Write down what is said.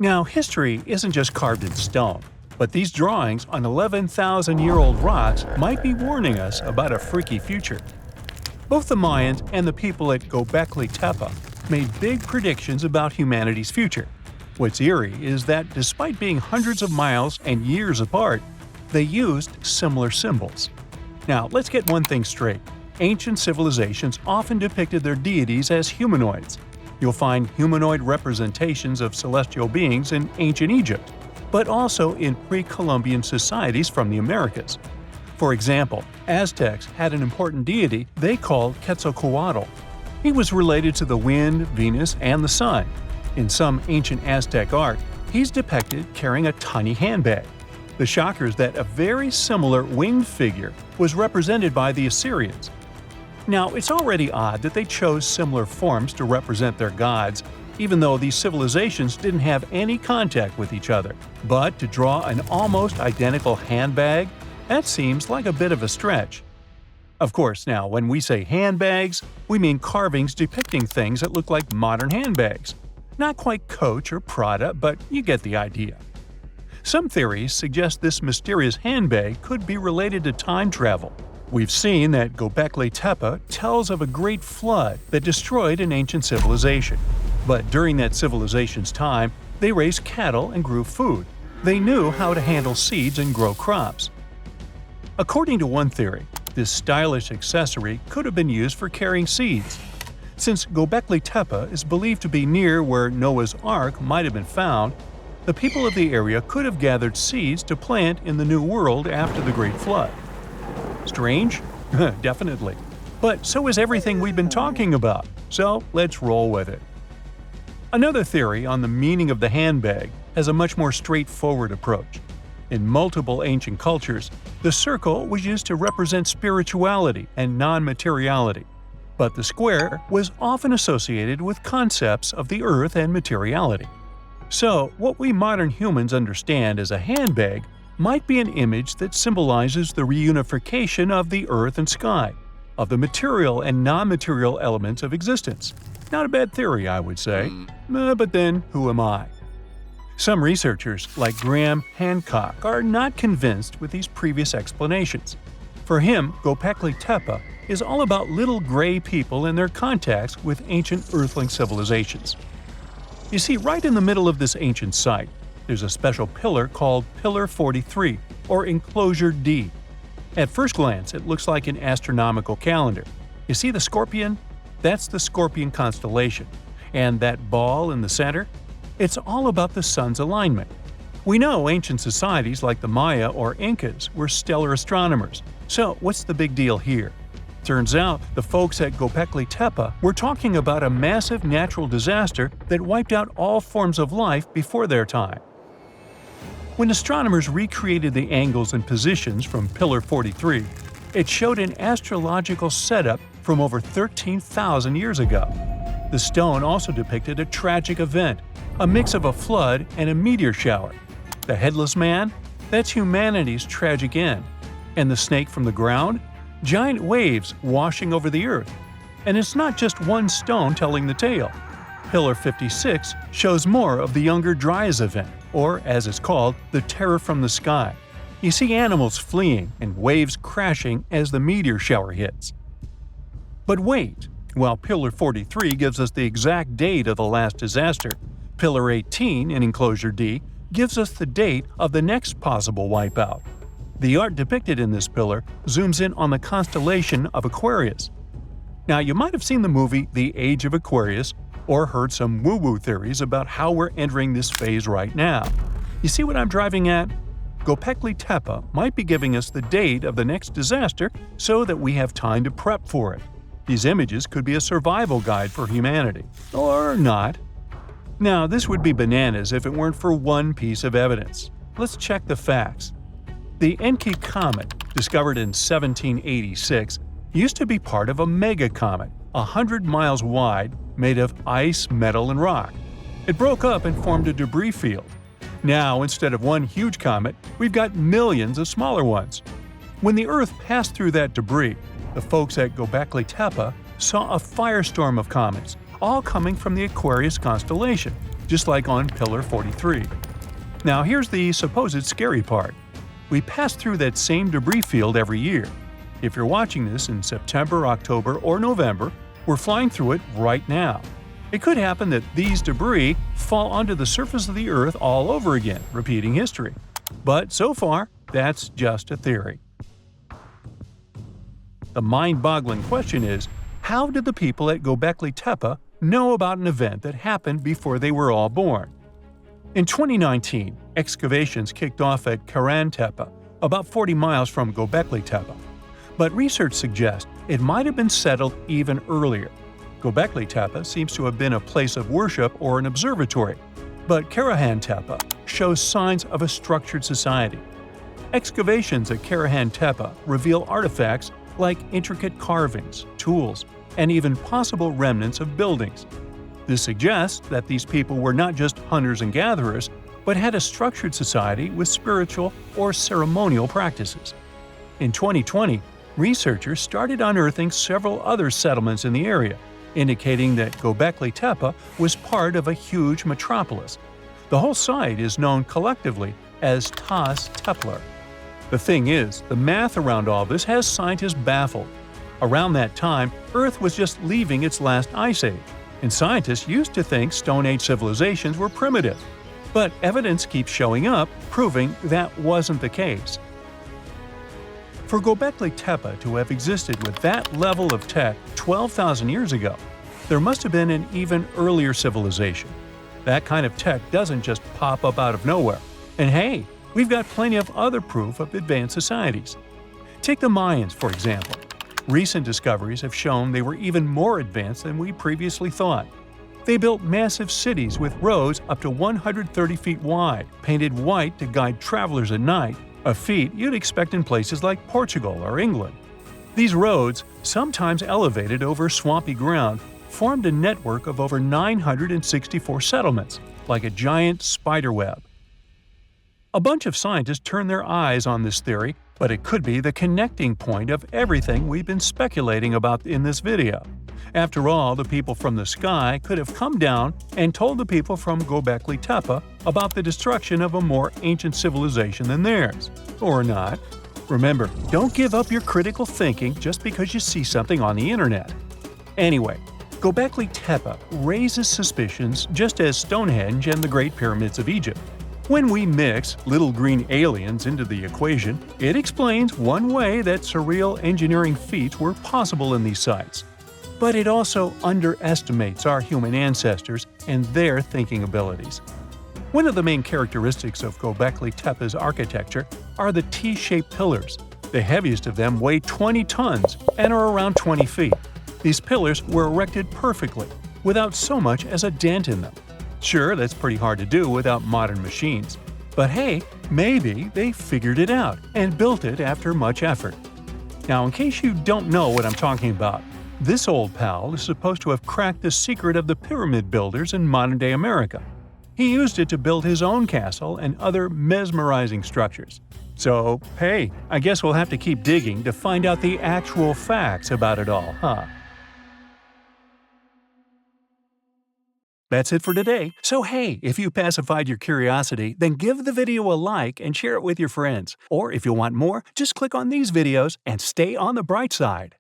Now, history isn't just carved in stone, but these drawings on 11,000-year-old rocks might be warning us about a freaky future. Both the Mayans and the people at Göbekli Tepe made big predictions about humanity's future. What's eerie is that despite being hundreds of miles and years apart, they used similar symbols. Now, let's get one thing straight. Ancient civilizations often depicted their deities as humanoids. You'll find humanoid representations of celestial beings in ancient Egypt, but also in pre-Columbian societies from the Americas. For example, Aztecs had an important deity they called Quetzalcoatl. He was related to the wind, Venus, and the sun. In some ancient Aztec art, he's depicted carrying a tiny handbag. The shocker is that a very similar winged figure was represented by the Assyrians. Now, it's already odd that they chose similar forms to represent their gods, even though these civilizations didn't have any contact with each other. But to draw an almost identical handbag? That seems like a bit of a stretch. Of course, now, when we say handbags, we mean carvings depicting things that look like modern handbags. Not quite Coach or Prada, but you get the idea. Some theories suggest this mysterious handbag could be related to time travel. We've seen that Göbekli Tepe tells of a great flood that destroyed an ancient civilization. But during that civilization's time, they raised cattle and grew food. They knew how to handle seeds and grow crops. According to one theory, this stylish accessory could have been used for carrying seeds. Since Göbekli Tepe is believed to be near where Noah's Ark might have been found, the people of the area could have gathered seeds to plant in the New World after the Great Flood. Strange? Definitely. But so is everything we've been talking about, so let's roll with it. Another theory on the meaning of the handbag has a much more straightforward approach. In multiple ancient cultures, the circle was used to represent spirituality and non-materiality, but the square was often associated with concepts of the earth and materiality. So, what we modern humans understand as a handbag might be an image that symbolizes the reunification of the earth and sky, of the material and non-material elements of existence. Not a bad theory, I would say. But then, who am I? Some researchers, like Graham Hancock, are not convinced with these previous explanations. For him, Göbekli Tepe is all about little gray people and their contacts with ancient earthling civilizations. You see, right in the middle of this ancient site, there's a special pillar called Pillar 43, or Enclosure D. At first glance, it looks like an astronomical calendar. You see the scorpion? That's the Scorpion constellation. And that ball in the center? It's all about the sun's alignment. We know ancient societies like the Maya or Incas were stellar astronomers. So what's the big deal here? Turns out, the folks at Göbekli Tepe were talking about a massive natural disaster that wiped out all forms of life before their time. When astronomers recreated the angles and positions from Pillar 43, it showed an astrological setup from over 13,000 years ago. The stone also depicted a tragic event, a mix of a flood and a meteor shower. The headless man? That's humanity's tragic end. And the snake from the ground? Giant waves washing over the earth. And it's not just one stone telling the tale. Pillar 56 shows more of the Younger Dryas event, or as it's called, the terror from the sky. You see animals fleeing and waves crashing as the meteor shower hits. But wait, while Pillar 43 gives us the exact date of the last disaster, Pillar 18 in Enclosure D gives us the date of the next possible wipeout. The art depicted in this pillar zooms in on the constellation of Aquarius. Now, you might have seen the movie The Age of Aquarius or heard some woo-woo theories about how we're entering this phase right now. You see what I'm driving at? Göbekli Tepe might be giving us the date of the next disaster so that we have time to prep for it. These images could be a survival guide for humanity. Or not. Now, this would be bananas if it weren't for one piece of evidence. Let's check the facts. The Encke Comet, discovered in 1786, used to be part of a megacomet, 100 miles wide, made of ice, metal, and rock. It broke up and formed a debris field. Now, instead of one huge comet, we've got millions of smaller ones. When the Earth passed through that debris, the folks at Göbekli Tepe saw a firestorm of comets, all coming from the Aquarius constellation. just like on Pillar 43. Now here's the supposed scary part. We pass through that same debris field every year. If you're watching this in September, October, or November, we're flying through it right now. It could happen that these debris fall onto the surface of the Earth all over again, repeating history. But so far, that's just a theory. The mind-boggling question is, how did the people at Göbekli Tepe know about an event that happened before they were all born? In 2019, excavations kicked off at Karahan Tepe, about 40 miles from Göbekli Tepe. But research suggests it might have been settled even earlier. Göbekli Tepe seems to have been a place of worship or an observatory, but Karahan Tepe shows signs of a structured society. Excavations at Karahan Tepe reveal artifacts like intricate carvings, tools, and even possible remnants of buildings. This suggests that these people were not just hunters and gatherers, but had a structured society with spiritual or ceremonial practices. In 2020, researchers started unearthing several other settlements in the area, indicating that Göbekli Tepe was part of a huge metropolis. The whole site is known collectively as Tas Tepler. The thing is, the math around all this has scientists baffled. Around that time, Earth was just leaving its last ice age, and scientists used to think Stone Age civilizations were primitive. But evidence keeps showing up, proving that wasn't the case. For Göbekli Tepe to have existed with that level of tech 12,000 years ago, there must have been an even earlier civilization. That kind of tech doesn't just pop up out of nowhere. And hey, we've got plenty of other proof of advanced societies. Take the Mayans, for example. Recent discoveries have shown they were even more advanced than we previously thought. They built massive cities with roads up to 130 feet wide, painted white to guide travelers at night, a feat you'd expect in places like Portugal or England. These roads, sometimes elevated over swampy ground, formed a network of over 964 settlements, like a giant spider web. A bunch of scientists turned their eyes on this theory, but it could be the connecting point of everything we've been speculating about in this video. After all, the people from the sky could have come down and told the people from Göbekli Tepe about the destruction of a more ancient civilization than theirs. Or not. Remember, don't give up your critical thinking just because you see something on the internet. Anyway, Göbekli Tepe raises suspicions just as Stonehenge and the Great Pyramids of Egypt. When we mix little green aliens into the equation, it explains one way that surreal engineering feats were possible in these sites. But it also underestimates our human ancestors and their thinking abilities. One of the main characteristics of Göbekli Tepe's architecture are the T-shaped pillars. The heaviest of them weigh 20 tons and are around 20 feet. These pillars were erected perfectly, without so much as a dent in them. Sure, that's pretty hard to do without modern machines. But hey, maybe they figured it out and built it after much effort. Now, in case you don't know what I'm talking about, this old pal is supposed to have cracked the secret of the pyramid builders in modern-day America. He used it to build his own castle and other mesmerizing structures. So, hey, I guess we'll have to keep digging to find out the actual facts about it all, huh? That's it for today. So hey, if you pacified your curiosity, then give the video a like and share it with your friends. Or if you want more, just click on these videos and stay on the bright side.